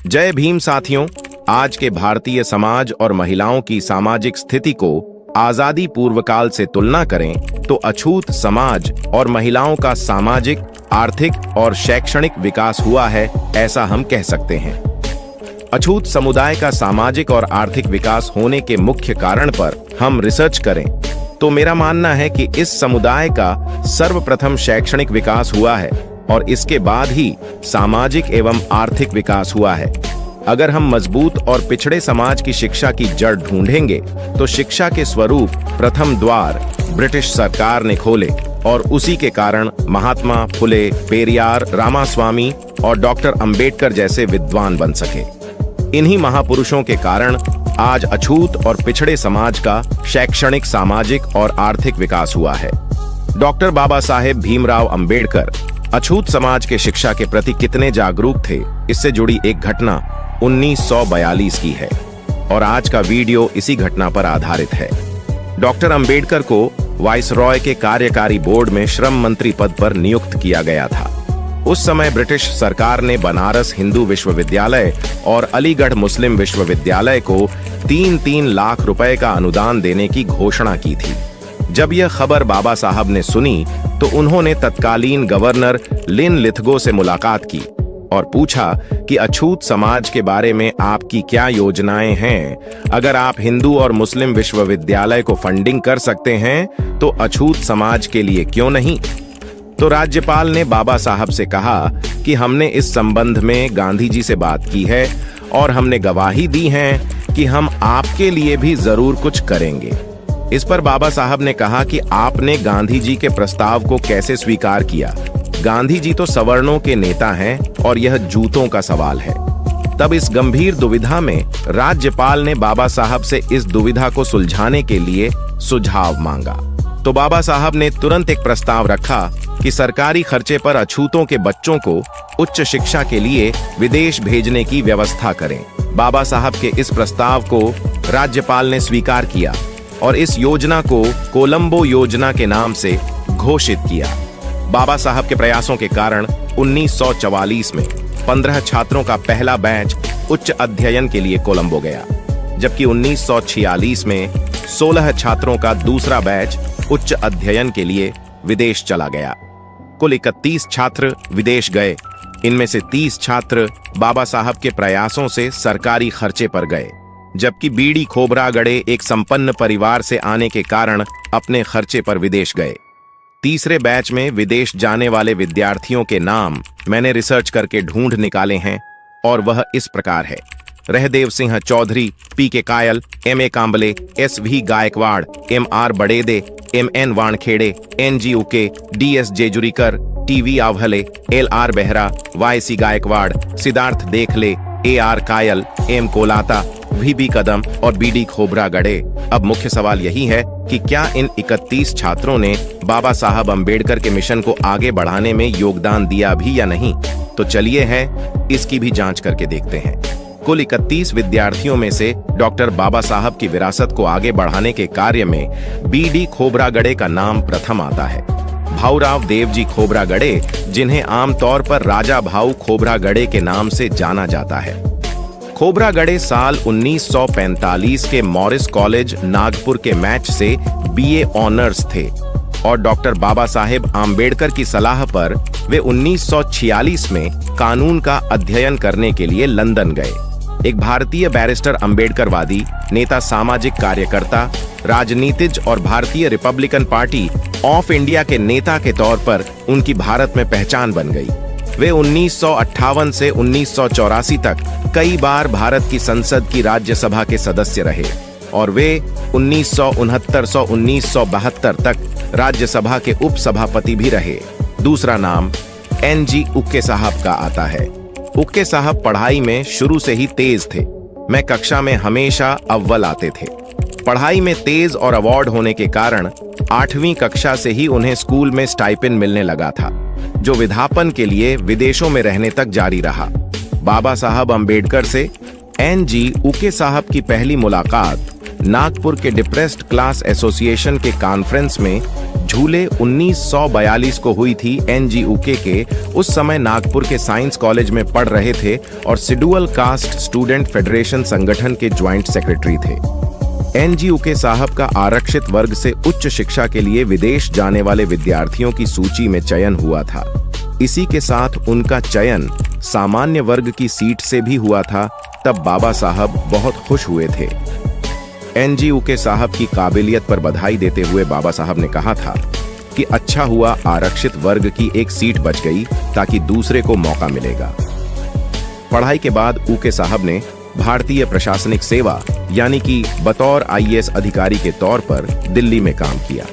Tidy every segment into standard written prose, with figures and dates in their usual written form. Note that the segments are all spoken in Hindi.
जय भीम साथियों। आज के भारतीय समाज और महिलाओं की सामाजिक स्थिति को आजादी पूर्व काल से तुलना करें तो अछूत समाज और महिलाओं का सामाजिक, आर्थिक और शैक्षणिक विकास हुआ है, ऐसा हम कह सकते हैं। अछूत समुदाय का सामाजिक और आर्थिक विकास होने के मुख्य कारण पर हम रिसर्च करें तो मेरा मानना है कि इस समुदाय का सर्वप्रथम शैक्षणिक विकास हुआ है और इसके बाद ही सामाजिक एवं आर्थिक विकास हुआ है। अगर हम मजबूत और पिछड़े समाज की शिक्षा की जड़ ढूंढेंगे तो शिक्षा के स्वरूप प्रथम द्वार ब्रिटिश सरकार ने खोले और उसी के कारण महात्मा फुले, पेरियार, रामास्वामी और डॉक्टर अंबेडकर जैसे विद्वान बन सके। इन्हीं महापुरुषों के कारण आज अछूत और पिछड़े समाज का शैक्षणिक, सामाजिक और आर्थिक विकास हुआ है। डॉक्टर बाबा साहेब भीमराव अंबेडकर अछूत समाज के शिक्षा के प्रति कितने जागरूक थे, इससे जुड़ी एक घटना 1942 की है और आज का वीडियो इसी घटना पर आधारित है। डॉक्टर अंबेडकर को वाइसरॉय के कार्यकारी बोर्ड में श्रम मंत्री पद पर नियुक्त किया गया था। उस समय ब्रिटिश सरकार ने बनारस हिंदू विश्वविद्यालय और अलीगढ़ मुस्लिम विश्वविद्यालय को 3-3 लाख रुपए का अनुदान देने की घोषणा की थी। जब यह खबर बाबा साहब ने सुनी तो उन्होंने तत्कालीन गवर्नर लिन लिथगो से मुलाकात की और पूछा कि अछूत समाज के बारे में आपकी क्या योजनाएं हैं। अगर आप हिंदू और मुस्लिम विश्वविद्यालय को फंडिंग कर सकते हैं तो अछूत समाज के लिए क्यों नहीं। तो राज्यपाल ने बाबा साहब से कहा कि हमने इस संबंध में गांधी जी से बात की है और हमने गवाही दी है कि हम आपके लिए भी जरूर कुछ करेंगे। इस पर बाबा साहब ने कहा कि आपने गांधी जी के प्रस्ताव को कैसे स्वीकार किया। गांधी जी तो सवर्णों के नेता हैं और यह जूतों का सवाल है। तब इस गंभीर दुविधा में राज्यपाल ने बाबा साहब से इस दुविधा को सुलझाने के लिए सुझाव मांगा। तो बाबा साहब ने तुरंत एक प्रस्ताव रखा कि सरकारी खर्चे पर अछूतों के बच्चों को उच्च शिक्षा के लिए विदेश भेजने की व्यवस्था करें। बाबा साहब के इस प्रस्ताव को राज्यपाल ने स्वीकार किया और इस योजना को कोलंबो योजना के नाम से घोषित किया। बाबा साहब के प्रयासों के कारण 1944 में 15 छात्रों का पहला बैच उच्च अध्ययन के लिए कोलंबो गया, जबकि 1946 में 16 छात्रों का दूसरा बैच उच्च अध्ययन के लिए विदेश चला गया। कुल 31 छात्र विदेश गए। इनमें से 30 छात्र बाबा साहब के प्रयासों से सरकारी खर्चे पर गए, जबकि बीडी खोबरागड़े एक संपन्न परिवार से आने के कारण अपने खर्चे पर विदेश गए। तीसरे बैच में विदेश जाने वाले विद्यार्थियों के नाम मैंने रिसर्च करके ढूंढ निकाले हैं और वह इस प्रकार है: रहदेव सिंह चौधरी, पी.के. कायल, M.A. Kamble, S.V. Gaekwad, M.R. बड़ेदे, M.N. Wankhede, N.G. उके, D.S. Jejurikar, T.V. आवहले, L.R. Behera, Y.C. Gaekwad, Siddharth देखले, A.R. कायल, M. कोलाता, V.B. कदम और B.D. खोबरागड़े। अब मुख्य सवाल यही है कि क्या इन 31 छात्रों ने बाबा साहब अंबेडकर के मिशन को आगे बढ़ाने में योगदान दिया भी या नहीं। तो चलिए है इसकी भी जांच करके देखते हैं। कुल 31 विद्यार्थियों में से डॉक्टर बाबा साहब की विरासत को आगे बढ़ाने के कार्य में B.D. खोबरागड़े का नाम प्रथम आता है। भाऊराव देवजी खोबरागड़े, जिन्हें आमतौर पर राजा भाऊ खोबरागड़े के नाम से जाना जाता है। खोबरागड़े साल 1945 के मॉरिस कॉलेज नागपुर के मैच से BA ऑनर्स थे और डॉक्टर बाबा साहेब आम्बेडकर की सलाह पर वे 1946 में कानून का अध्ययन करने के लिए लंदन गए। एक भारतीय बैरिस्टर, अम्बेडकरवादी नेता, सामाजिक कार्यकर्ता, राजनीतिज्ञ और भारतीय रिपब्लिकन पार्टी ऑफ इंडिया के नेता के तौर पर उनकी भारत में पहचान बन गई। वे 1958 से 1984 तक कई बार भारत की संसद की राज्यसभा के सदस्य रहे और वे 1969 से 1972 तक राज्यसभा के उपसभापति भी रहे। दूसरा नाम N.G. उके साहब का आता है। उके साहब पढ़ाई में शुरू से ही तेज थे। मैं कक्षा में हमेशा अव्वल आते थे। पढ़ाई में तेज और अवार्ड होने के कारण 8वीं कक्षा से ही उन्हें स्कूल में स्टाइपेंड मिलने लगा था, जो विधापन के लिए विदेशों में रहने तक जारी रहा। बाबा साहब अंबेडकर से N.G. उके साहब की पहली मुलाकात नागपुर के डिप्रेस्ड क्लास एसोसिएशन के कॉन्फ्रेंस में झूले 1942 को हुई थी। एनजीओके के उस समय नागपुर के साइंस कॉलेज में पढ़ रहे थे और शेड्यूल कास्ट स्टूडेंट फेडरेशन संगठन के ज्वाइंट सेक्रेटरी थे। एनजीओके साहब का आरक्षित वर्ग से उच्च शिक्षा के लिए विदेश जाने वाले विद्यार्थियों की सूची में चयन हुआ था। इसी के साथ उनका चयन सामान्य वर्ग की सीट से भी हुआ था। तब बाबा साहब बहुत खुश हुए थे। एनजीओके साहब की काबिलियत पर बधाई देते हुए बाबा साहब ने कहा था कि अच्छा हुआ आरक्षित वर्ग की एक सीट बच गई ताकि दूसरे को मौका मिलेगा। पढ़ाई के बाद ऊके साहब ने भारतीय प्रशासनिक सेवा यानी कि बतौर आईएएस अधिकारी के तौर पर दिल्ली में काम किया।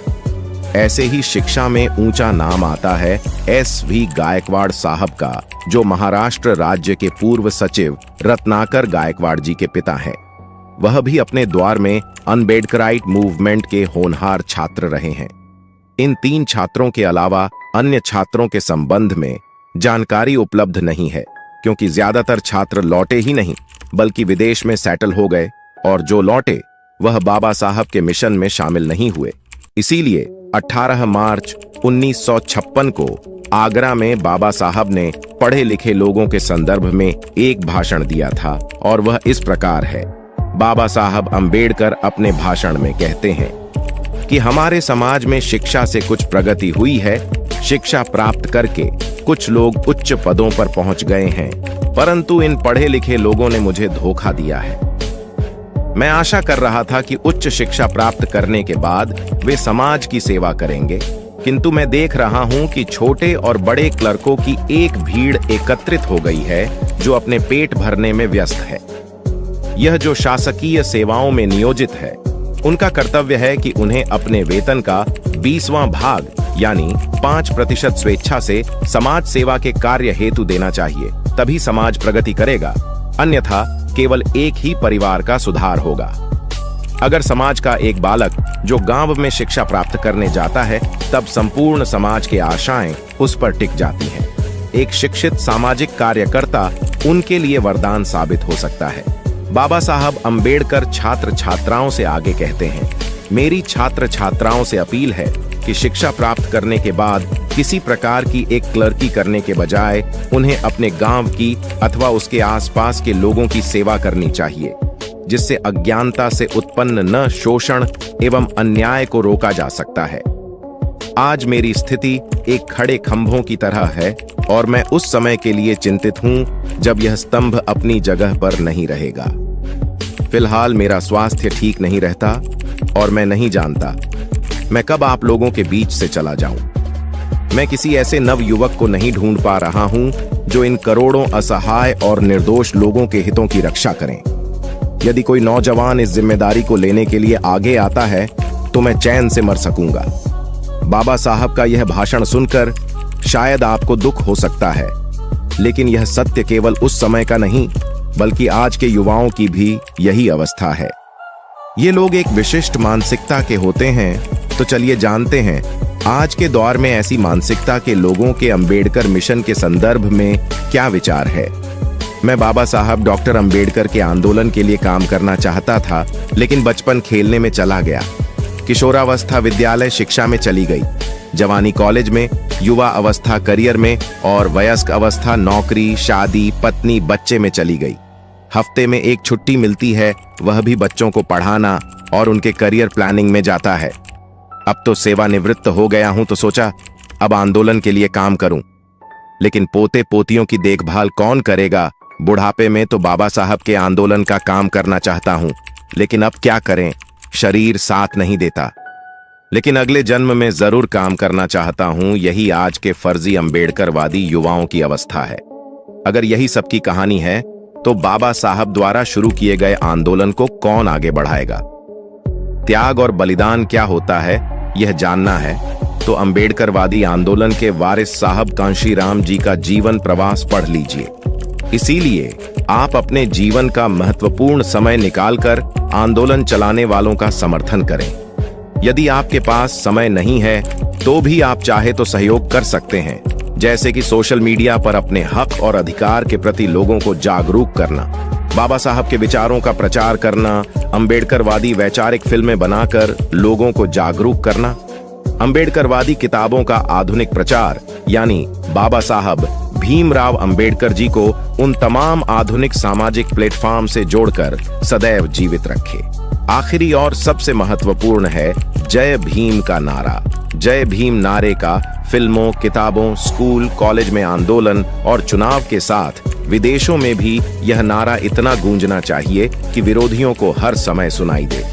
ऐसे ही शिक्षा में ऊंचा नाम आता है एस.वी. गायकवाड़ साहब का, जो महाराष्ट्र राज्य के पूर्व सचिव रत्नाकर गायकवाड़ जी के पिता हैं। वह भी अपने द्वार में अम्बेडकराइट मूवमेंट के होनहार छात्र रहे हैं। इन 3 छात्रों के अलावा अन्य छात्रों के संबंध में जानकारी उपलब्ध नहीं है, क्योंकि ज्यादातर छात्र लौटे ही नहीं बल्कि विदेश में सेटल हो गए, और जो लौटे वह बाबा साहब के मिशन में शामिल नहीं हुए। इसीलिए 18 मार्च 1956 को आगरा में बाबा साहब ने पढ़े लिखे लोगों के संदर्भ में एक भाषण दिया था, और वह इस प्रकार है। बाबा साहब अंबेडकर अपने भाषण में कहते हैं कि हमारे समाज में शिक्षा से कुछ प्रगति हुई है। शिक्षा प्राप्त करके कुछ लोग उच्च पदों पर पहुंच गए हैं, परंतु इन पढ़े लिखे लोगों ने मुझे धोखा दिया है। मैं आशा कर रहा था कि उच्च शिक्षा प्राप्त करने के बाद वे समाज की सेवा करेंगे, किंतु मैं देख रहा हूं कि छोटे और बड़े क्लर्कों की एक भीड़ एकत्रित हो गई है जो अपने पेट भरने में व्यस्त है। यह जो शासकीय सेवाओं में नियोजित है, उनका कर्तव्य है कि उन्हें अपने वेतन का 20वां भाग यानी 5% स्वेच्छा से समाज सेवा के कार्य हेतु देना चाहिए, तभी समाज प्रगति करेगा। अन्यथा केवल एक ही परिवार का सुधार होगा। अगर समाज का एक बालक जो गांव में शिक्षा प्राप्त करने जाता है, तब संपूर्ण समाज की आशाएं उस पर टिक जाती हैं। एक शिक्षित सामाजिक कार्यकर्ता उनके लिए वरदान साबित हो सकता है। बाबा साहब अंबेडकर छात्र छात्राओं से आगे कहते हैं, मेरी छात्र छात्राओं से अपील है कि शिक्षा प्राप्त करने के बाद किसी प्रकार की एक क्लर्की करने के बजाय उन्हें अपने गांव की अथवा उसके आसपास के लोगों की सेवा करनी चाहिए, जिससे अज्ञानता से उत्पन्न न शोषण एवं अन्याय को रोका जा सकता है। आज मेरी स्थिति एक खड़े खंभों की तरह है और मैं उस समय के लिए चिंतित हूं जब यह स्तंभ अपनी जगह पर नहीं रहेगा। फिलहाल मेरा स्वास्थ्य ठीक नहीं रहता और मैं नहीं जानता मैं कब आप लोगों के बीच से चला जाऊं। मैं किसी ऐसे नव युवक को नहीं ढूंढ पा रहा हूं जो इन करोड़ों असहाय और निर्दोष लोगों के हितों की रक्षा करें। यदि कोई नौजवान इस जिम्मेदारी को लेने के लिए आगे आता है तो मैं चैन से मर सकूंगा। बाबा साहब का यह भाषण सुनकर शायद आपको दुख हो सकता है, लेकिन यह सत्य केवल उस समय का नहीं बल्कि आज के युवाओं की भी यही अवस्था है। ये लोग एक विशिष्ट मानसिकता के होते हैं, तो चलिए जानते हैं आज के दौर में ऐसी मानसिकता के लोगों के अंबेडकर मिशन के संदर्भ में क्या विचार है। मैं बाबा साहब डॉक्टर अंबेडकर के आंदोलन के लिए काम करना चाहता था, लेकिन बचपन खेलने में चला गया। किशोरावस्था विद्यालय शिक्षा में चली गई, जवानी कॉलेज में, युवा अवस्था करियर में और वयस्क अवस्था नौकरी, शादी, पत्नी, बच्चे में चली गई। हफ्ते में एक छुट्टी मिलती है, वह भी बच्चों को पढ़ाना और उनके करियर प्लानिंग में जाता है। अब तो सेवानिवृत्त हो गया हूं तो सोचा अब आंदोलन के लिए काम करूं, लेकिन पोते पोतियों की देखभाल कौन करेगा। बुढ़ापे में तो बाबा साहब के आंदोलन का काम करना चाहता हूं, लेकिन अब क्या करें, शरीर साथ नहीं देता। लेकिन अगले जन्म में जरूर काम करना चाहता हूं। यही आज के फर्जी अंबेडकरवादी युवाओं की अवस्था है। अगर यही सबकी कहानी है तो बाबा साहब द्वारा शुरू किए गए आंदोलन को कौन आगे बढ़ाएगा। त्याग और बलिदान क्या होता है यह जानना है तो अंबेडकरवादी आंदोलन के वारिस साहब कांशीराम जी का जीवन प्रवास पढ़ लीजिए। इसीलिए आप अपने जीवन का महत्वपूर्ण समय निकालकर आंदोलन चलाने वालों का समर्थन करें। यदि आपके पास समय नहीं है तो भी आप चाहे तो सहयोग कर सकते हैं, जैसे कि सोशल मीडिया पर अपने हक और अधिकार के प्रति लोगों को जागरूक करना, बाबा साहब के विचारों का प्रचार करना, अंबेडकरवादी वैचारिक फिल्में बनाकर लोगों को जागरूक करना। अंबेडकरवादी किताबों का आधुनिक प्रचार यानी बाबा साहब भीमराव अंबेडकर जी को उन तमाम आधुनिक सामाजिक प्लेटफॉर्म से जोड़कर सदैव जीवित रखे। आखिरी और सबसे महत्वपूर्ण है जय भीम का नारा। जय भीम नारे का फिल्मों, किताबों, स्कूल, कॉलेज में आंदोलन और चुनाव के साथ विदेशों में भी यह नारा इतना गूंजना चाहिए कि विरोधियों को हर समय सुनाई दे।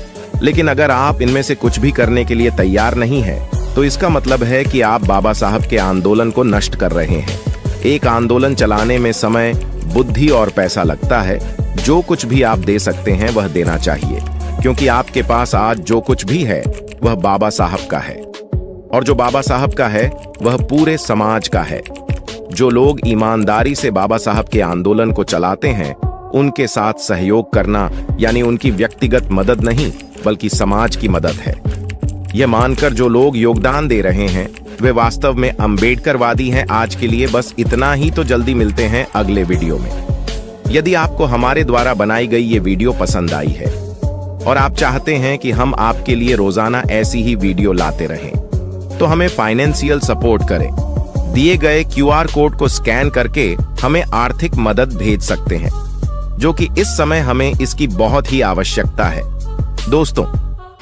लेकिन अगर आप इनमें से कुछ भी करने के लिए तैयार नहीं है तो इसका मतलब है कि आप बाबा साहब के आंदोलन को नष्ट कर रहे हैं। एक आंदोलन चलाने में समय, बुद्धि और पैसा लगता है। जो कुछ भी आप दे सकते हैं वह देना चाहिए, क्योंकि आपके पास आज जो कुछ भी है वह बाबा साहब का है, और जो बाबा साहब का है वह पूरे समाज का है। जो लोग ईमानदारी से बाबा साहब के आंदोलन को चलाते हैं उनके साथ सहयोग करना यानी उनकी व्यक्तिगत मदद नहीं बल्कि समाज की मदद है। यह मानकर जो लोग योगदान दे रहे हैं वे वास्तव में अंबेडकरवादी हैं। आज के लिए बस इतना ही। तो जल्दी मिलते हैं अगले वीडियो में। यदि आपको हमारे द्वारा बनाई गई ये वीडियो पसंद आई है और आप चाहते हैं कि हम आपके लिए रोजाना ऐसी ही वीडियो लाते रहें, तो हमें फाइनेंशियल सपोर्ट करें। दिए गए QR कोड को स्कैन करके हमें आर्थिक मदद भेज सकते हैं, जो कि इस समय हमें इसकी बहुत ही आवश्यकता है। दोस्तों,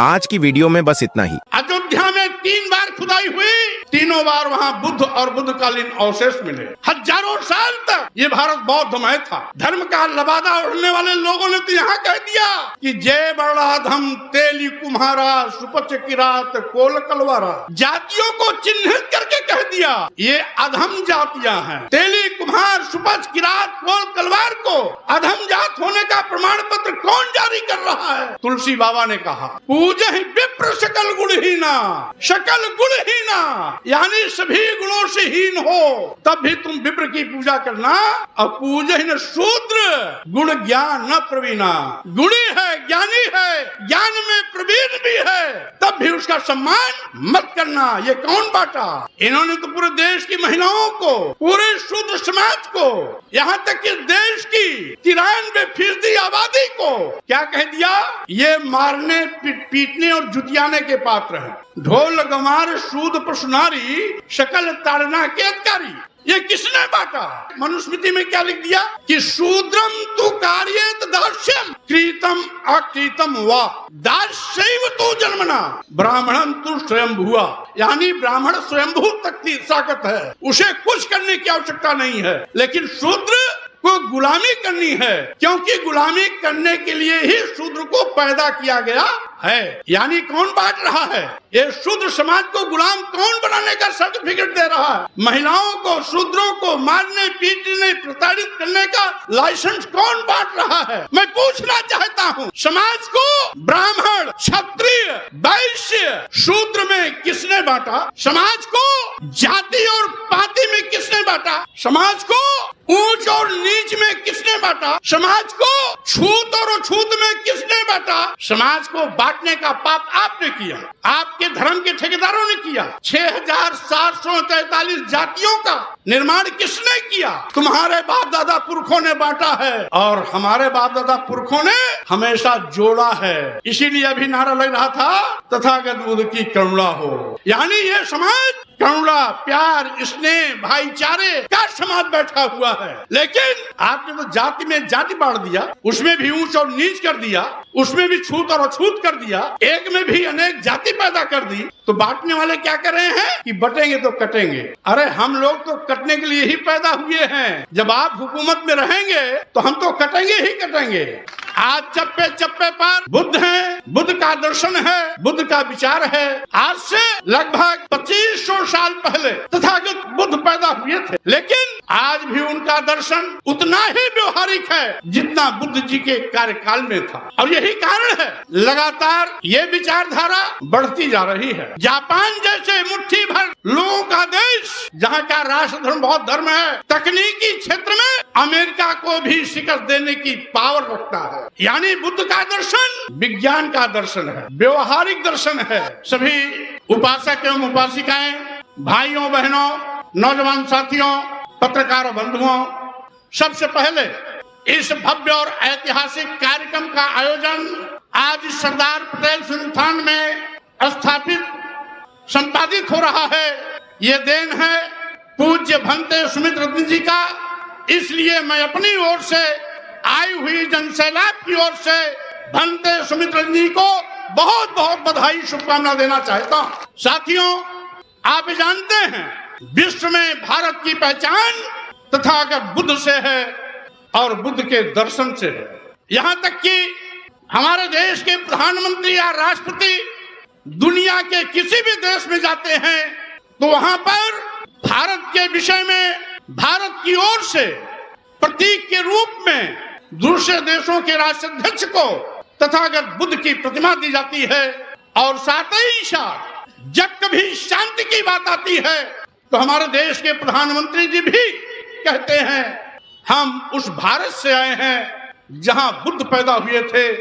आज की वीडियो में बस इतना ही। अयोध्या में 3 बार खुदाई हुई, तीनों बार वहाँ बुद्ध और बुद्धकालीन अवशेष मिले। हजारों साल तक ये भारत बौद्धमय था। धर्म का लबादा उड़ने वाले लोगों ने तो यहाँ कह दिया कि जय बड़ा धम तेली कुम्हारा सुपच किरात कोल कलवारा। जातियों को चिन्हित करके कह दिया ये अधम जातियां हैं। तेली कुम्हार सुपच किरात कोल कलवार को अधम जात होने का प्रमाण पत्र कौन जारी कर रहा है? तुलसी बाबा ने कहा पूजहि विप्र सकल गुणहीना, सकल गुणहीना यानी सभी गुणों से हीन हो तब भी तुम विप्र की पूजा करना। और पूजहि न शूद्र गुण ज्ञान न प्रवीणा। गुणी है, ज्ञानी है, ज्ञान में प्रवीण भी है, तब भी उसका सम्मान मत करना। ये कौन बांटा? इन्होंने तो पूरे देश की महिलाओं को, पूरे शूद्र समाज को, यहाँ तक कि देश की 93% आबादी को क्या कह दिया? ये मारने, पीटने और जुटियाने के पात्र हैं। ढोल गंवार सूद पशुनारी सकल ताड़ना के अधिकारी। ये किसने बांटा? मनुस्मृति में क्या लिख दिया कि शूद्रम तु कार्येत दास्यम कृतम अकृतम वा दास्यैव तु जन्मना ब्राह्मणं तु स्वयंभुवा। यानी ब्राह्मण स्वयंभू तक की ताकत है, उसे कुछ करने की आवश्यकता नहीं है। लेकिन शूद्र को गुलामी करनी है, क्योंकि गुलामी करने के लिए ही शूद्र को पैदा किया गया है। यानी कौन बांट रहा है? ये शूद्र समाज को गुलाम कौन बनाने का सर्टिफिकेट दे रहा है? महिलाओं को, शूद्रों को मारने, पीटने, प्रताड़ित करने का लाइसेंस कौन बांट रहा है? मैं पूछना चाहता हूँ, समाज को ब्राह्मण, क्षत्रिय, वैश्य, शूद्र में किसने बांटा? समाज को जाति और पाति में किसने बांटा? समाज को ऊंच और नीच में किसने बांटा? समाज को छूत और अछूत में किसने बांटा? समाज को बांटने का पाप आपने किया, आपके धर्म के ठेकेदारों ने किया। 6743 जातियों का निर्माण किसने किया? तुम्हारे बाप दादा पुरखों ने बांटा है और हमारे बाप दादा पुरखों ने हमेशा जोड़ा है। इसीलिए अभी नारा लग रहा था तथागत बुद्ध की करुणा हो। यानी ये समाज करुणा, प्यार, स्नेह, भाईचारे का समाज बैठा हुआ है। लेकिन आपने तो जाति में जाति बांट दिया, उसमें भी ऊंच और नीच कर दिया, उसमें भी छूत और अछूत कर दिया, एक में भी अनेक जाति पैदा कर दी। तो बांटने वाले क्या कर रहे हैं कि बटेंगे तो कटेंगे। अरे हम लोग तो कटने के लिए ही पैदा हुए हैं। जब आप हुकूमत में रहेंगे तो हम तो कटेंगे ही कटेंगे। आज चप्पे चप्पे पर बुद्ध है, बुद्ध का दर्शन है, बुद्ध का विचार है। आज से लगभग 2500 साल पहले तथागत बुद्ध पैदा हुए थे, लेकिन आज भी उनका दर्शन उतना ही व्यवहारिक है जितना बुद्ध जी के कार्यकाल में था। और यही कारण है लगातार ये विचारधारा बढ़ती जा रही है। जापान जैसे मुट्ठी भर लोगों का देश, जहाँ का राष्ट्र धर्म बौद्ध धर्म है, तकनीकी क्षेत्र में अमेरिका को भी शिकस्त देने की पावर रखता है। यानी बुद्ध का दर्शन विज्ञान का दर्शन है, व्यवहारिक दर्शन है। सभी उपासक एवं उपासिकाएं, भाइयों बहनों, नौजवान साथियों, पत्रकारों बंधुओं, सबसे पहले इस भव्य और ऐतिहासिक कार्यक्रम का आयोजन आज सरदार पटेल संस्थान में स्थापित संपादित हो रहा है, ये देन है पूज्य भंते सुमित रत्न जी का। इसलिए मैं अपनी ओर से आई हुई जनसैलाब की ओर से भंते सुमित रत्न जी को बहुत बहुत बधाई शुभकामना देना चाहता हूं। साथियों, आप जानते हैं विश्व में भारत की पहचान तथागत बुद्ध से है और बुद्ध के दर्शन से है। यहाँ तक कि हमारे देश के प्रधानमंत्री या राष्ट्रपति दुनिया के किसी भी देश में जाते हैं तो वहां पर भारत के विषय में भारत की ओर से प्रतीक के रूप में दूसरे देशों के राष्ट्राध्यक्ष को तथागत बुद्ध की प्रतिमा दी जाती है। और साथ ही साथ जब कभी शांति की बात आती है तो हमारे देश के प्रधानमंत्री जी भी कहते हैं हम उस भारत से आए हैं जहां बुद्ध पैदा हुए थे,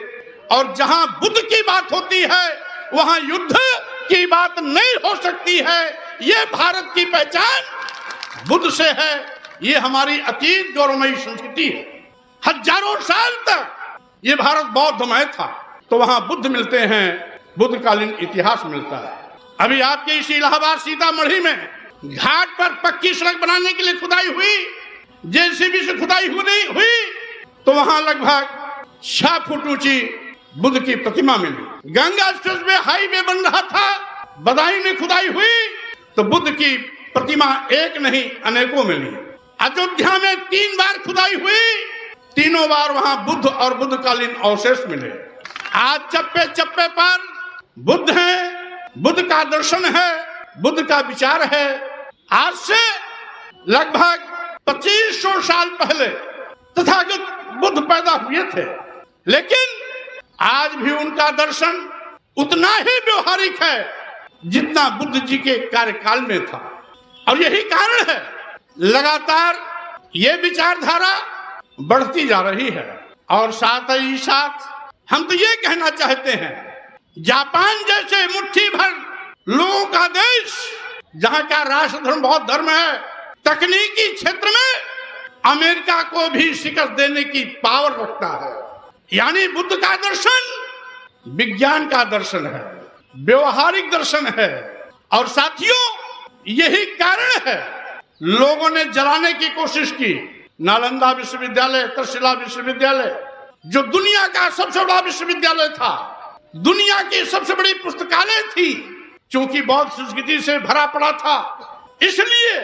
और जहां बुद्ध की बात होती है वहां युद्ध की बात नहीं हो सकती है। ये भारत की पहचान बुद्ध से है, ये हमारी अतीत गौरवमयी संस्कृति है। हजारों साल तक ये भारत बौद्धमय था, तो वहां बुद्ध मिलते हैं, बुद्धकालीन इतिहास मिलता है। अभी आपके इस इलाहाबाद सीतामढ़ी में घाट पर पक्की सड़क बनाने के लिए खुदाई हुई, जेसीबी से खुदाई हुई तो वहां लगभग 6 फुट ऊंची बुद्ध की प्रतिमा मिली। गंगा एक्सप्रेसवे हाईवे बन रहा था, बदायूं में खुदाई हुई तो बुद्ध की प्रतिमा एक नहीं अनेकों मिली। अयोध्या में 3 बार खुदाई हुई, तीनों बार वहां बुद्ध और बुद्धकालीन अवशेष मिले। आज चप्पे चप्पे पर बुद्ध है, बुद्ध का दर्शन है, बुद्ध का विचार है। आज से लगभग 2500 साल पहले तथागत बुद्ध पैदा हुए थे, लेकिन आज भी उनका दर्शन उतना ही व्यवहारिक है जितना बुद्ध जी के कार्यकाल में था। और यही कारण है लगातार ये विचारधारा बढ़ती जा रही है। और साथ ही साथ हम तो ये कहना चाहते हैं, जापान जैसे मुट्ठी भर लोगों का देश, जहां का राष्ट्र धर्म बौद्ध धर्म है, तकनीकी क्षेत्र में अमेरिका को भी शिकस्त देने की पावर रखता है। यानी बुद्ध का दर्शन विज्ञान का दर्शन है, व्यवहारिक दर्शन है। और साथियों, यही कारण है लोगों ने जलाने की कोशिश की। नालंदा विश्वविद्यालय, तक्षशिला विश्वविद्यालय, जो दुनिया का सबसे बड़ा विश्वविद्यालय था, दुनिया की सबसे बड़ी पुस्तकालय थी, क्योंकि बौद्ध संस्कृति से भरा पड़ा था, इसलिए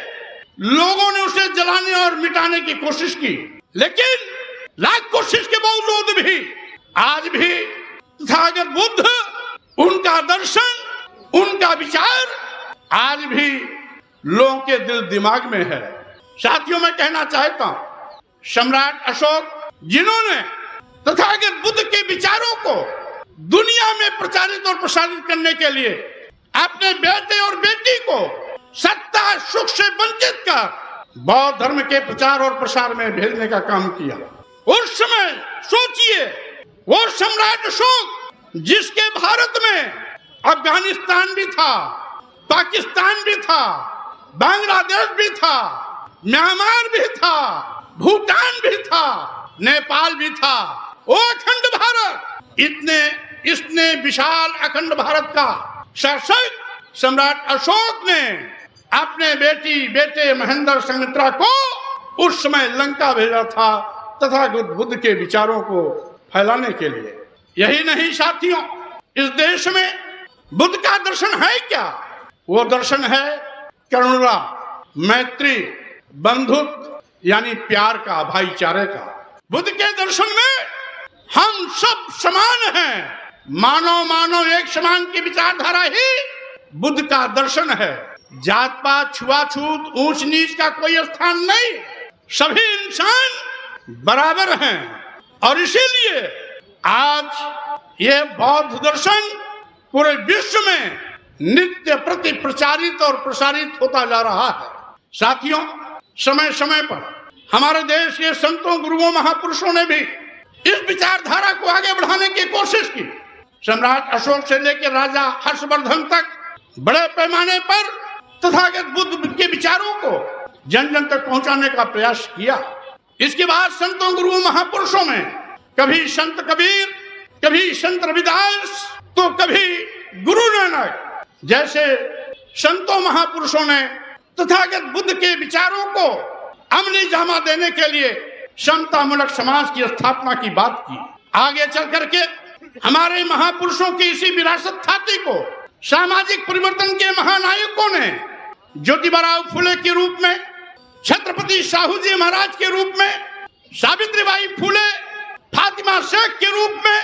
लोगों ने उसे जलाने और मिटाने की कोशिश की। लेकिन लाख कोशिश के बावजूद भी आज भी तथागत बुद्ध, उनका दर्शन, उनका विचार आज भी लोगों के दिल दिमाग में है। साथियों, मैं कहना चाहता हूं, सम्राट अशोक जिन्होंने तथागत बुद्ध के विचारों को दुनिया में प्रचारित और प्रसारित करने के लिए अपने बेटे और बेटी को सत्ता सुख से वंचित कर बौद्ध धर्म के प्रचार और प्रसार में भेजने का काम किया। उस समय सोचिए, वो सम्राट अशोक जिसके भारत में अफगानिस्तान भी था, पाकिस्तान भी था, बांग्लादेश भी था, म्यांमार भी था, भूटान भी था, नेपाल भी था, वो अखंड भारत, इसने विशाल अखंड भारत का शासक सम्राट अशोक ने अपने बेटे महेंद्र संघमित्रा को उस समय लंका भेजा था तथागत बुद्ध के विचारों को फैलाने के लिए। यही नहीं साथियों, इस देश में बुद्ध का दर्शन है क्या? वो दर्शन है करुणा, मैत्री, बंधुत्व, यानी प्यार का, भाईचारे का। बुद्ध के दर्शन में हम सब समान हैं, मानव मानव एक समान की विचारधारा ही बुद्ध का दर्शन है। जात पात, छुआछूत, ऊंच नीच का कोई स्थान नहीं, सभी इंसान बराबर हैं। और इसीलिए आज ये बौद्ध दर्शन पूरे विश्व में नित्य प्रति प्रचारित और प्रसारित होता जा रहा है। साथियों, समय समय पर हमारे देश के संतों, गुरुओं, महापुरुषों ने भी इस विचारधारा को आगे बढ़ाने की कोशिश की। सम्राट अशोक से लेकर राजा हर्षवर्धन तक बड़े पैमाने पर तथागत बुद्ध के विचारों को जन जन तक पहुंचाने का प्रयास किया। इसके बाद संतों, गुरुओं, महापुरुषों में कभी संत कबीर, कभी संत रविदास, तो कभी गुरु नानक जैसे संतों महापुरुषों ने तथागत बुद्ध के विचारों को अमली जामा देने के लिए समतामूलक समाज की स्थापना की बात की। आगे चल करके हमारे महापुरुषों की इसी विरासत ख्याति को सामाजिक परिवर्तन के महानायकों ने ज्योतिबाराव फुले के रूप में, छत्रपति साहू जी महाराज के रूप में, सावित्रीबाई फुले, फातिमा शेख के रूप में,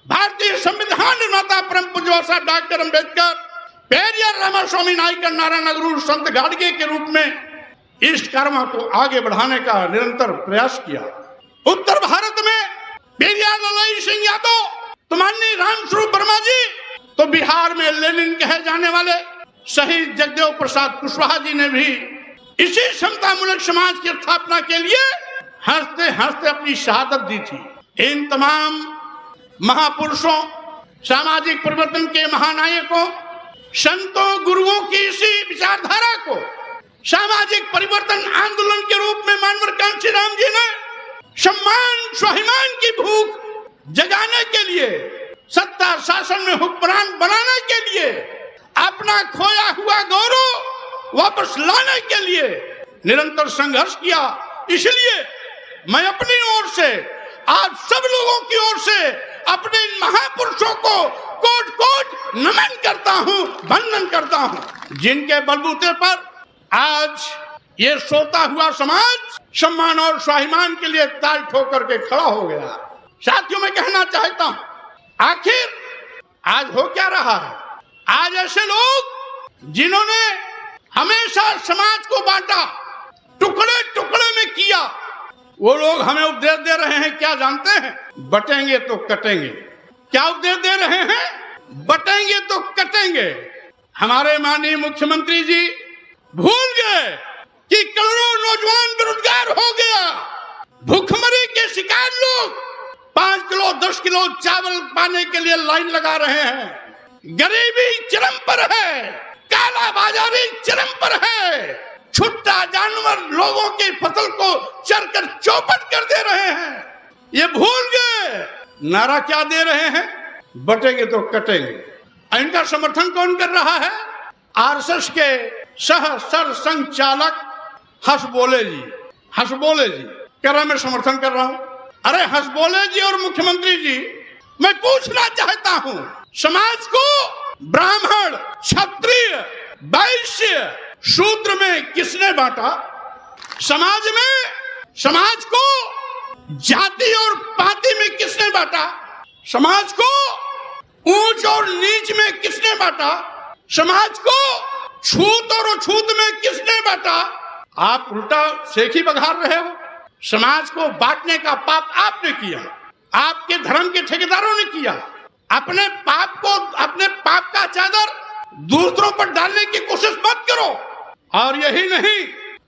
भारतीय संविधान निर्माता परम पूज्य डॉक्टर अम्बेडकर, पेरियार रामास्वामी नायकर, नारायण अग्रवाल, संत गाडगे के रूप में इस कर्म को आगे बढ़ाने का निरंतर प्रयास किया। उत्तर भारत में पेरियार ललाई सिंह यादव, तो माननीय रामस्वरूप वर्मा जी, तो बिहार में लेनिन कहे जाने वाले शहीद जगदेव प्रसाद कुशवाहा जी ने भी इसी समतामूलक समाज की स्थापना के लिए हंसते हंसते अपनी शहादत दी थी। इन तमाम महापुरुषों, सामाजिक परिवर्तन के महानायकों, संतों, गुरुओं की इसी विचारधारा को सामाजिक परिवर्तन आंदोलन के रूप में मानवर कांशी राम जी ने सम्मान स्वाभिमान की भूख जगाने के लिए, सत्ता शासन में हुक्मरान बनाने के लिए, अपना खोया हुआ गौरव वापस लाने के लिए निरंतर संघर्ष किया। इसलिए मैं अपनी ओर से, आप सब लोगों की ओर से अपने इन महापुरुषों को कोट कोट नमन करता हूँ, वंदन करता हूँ, जिनके बलबूते पर आज ये सोता हुआ समाज सम्मान और स्वाभिमान के लिए ताल ठोक करके खड़ा हो गया। साथियों, मैं कहना चाहता हूँ, आखिर आज हो क्या रहा है? आज ऐसे लोग जिन्होंने हमेशा समाज को बांटा, टुकड़े टुकड़े में किया, वो लोग हमें उपदेश दे रहे हैं, क्या जानते हैं? बटेंगे तो कटेंगे। क्या उपदेश दे रहे हैं? बटेंगे तो कटेंगे। हमारे माननीय मुख्यमंत्री जी भूल गए कि करोड़ों नौजवान बेरोजगार हो गया, भूखमरी के शिकार लोग 5 किलो 10 किलो चावल पाने के लिए लाइन लगा रहे हैं, गरीबी चरम पर है, काला बाजारी चरम पर है, छुट्टा जानवर लोगों की फसल को चरकर चौपट कर दे रहे हैं। ये भूल गए, नारा क्या दे रहे हैं? बटेंगे तो कटेंगे। इनका समर्थन कौन कर रहा है? आरएसएस के सह सर संचालक हसबोले जी। हसबोले जी कह रहा मैं समर्थन कर रहा हूं। अरे हसबोले जी और मुख्यमंत्री जी, मैं पूछना चाहता हूं, समाज को ब्राह्मण, क्षत्रिय, वैश्य, शूद्र में किसने बांटा? समाज को जाति और पाति में किसने बांटा? समाज को ऊंच और नीच में किसने बांटा? समाज को छूत और अछूत में किसने बांटा? आप उल्टा सेखी बघार रहे हो। समाज को बांटने का पाप आपने किया, आपके धर्म के ठेकेदारों ने किया। अपने पाप का चादर दूसरों पर डालने की कोशिश मत करो। और यही नहीं,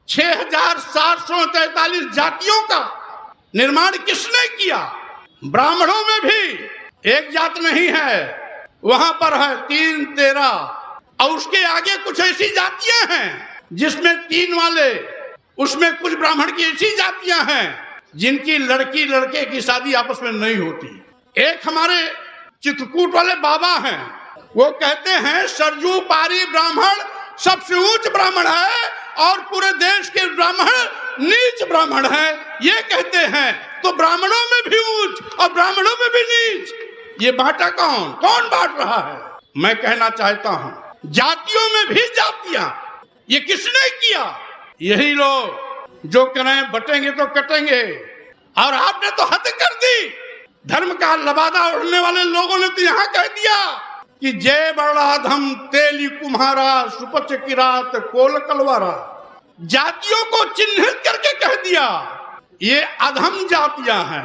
6743 जातियों का निर्माण किसने किया? ब्राह्मणों में भी एक जात नहीं है, वहां पर है 3, 13 और उसके आगे कुछ ऐसी जातियां हैं जिसमें 3 वाले, उसमें कुछ ब्राह्मण की ऐसी जातियां हैं जिनकी लड़की लड़के की शादी आपस में नहीं होती। एक हमारे चित्रकूट वाले बाबा हैं, वो कहते हैं सरजू पारी ब्राह्मण सबसे ऊंच ब्राह्मण है और पूरे देश के ब्राह्मण नीच ब्राह्मण है, ये कहते हैं। तो ब्राह्मणों में भी ऊंच और ब्राह्मणों में भी नीच, ये बांटा कौन बांट रहा है? मैं कहना चाहता हूं, जातियों में भी जातियां, ये किसने किया? यही लोग जो करें बटेंगे तो कटेंगे। और आपने तो हद कर दी। धर्म का लबादा उड़ने वाले लोगों ने तो यहाँ कह दिया कि जय बड़ा धम तेली कुम्हारा सुपच की रात कोल कलवारा। जातियों को चिन्हित करके कह दिया ये अधम जातियां हैं।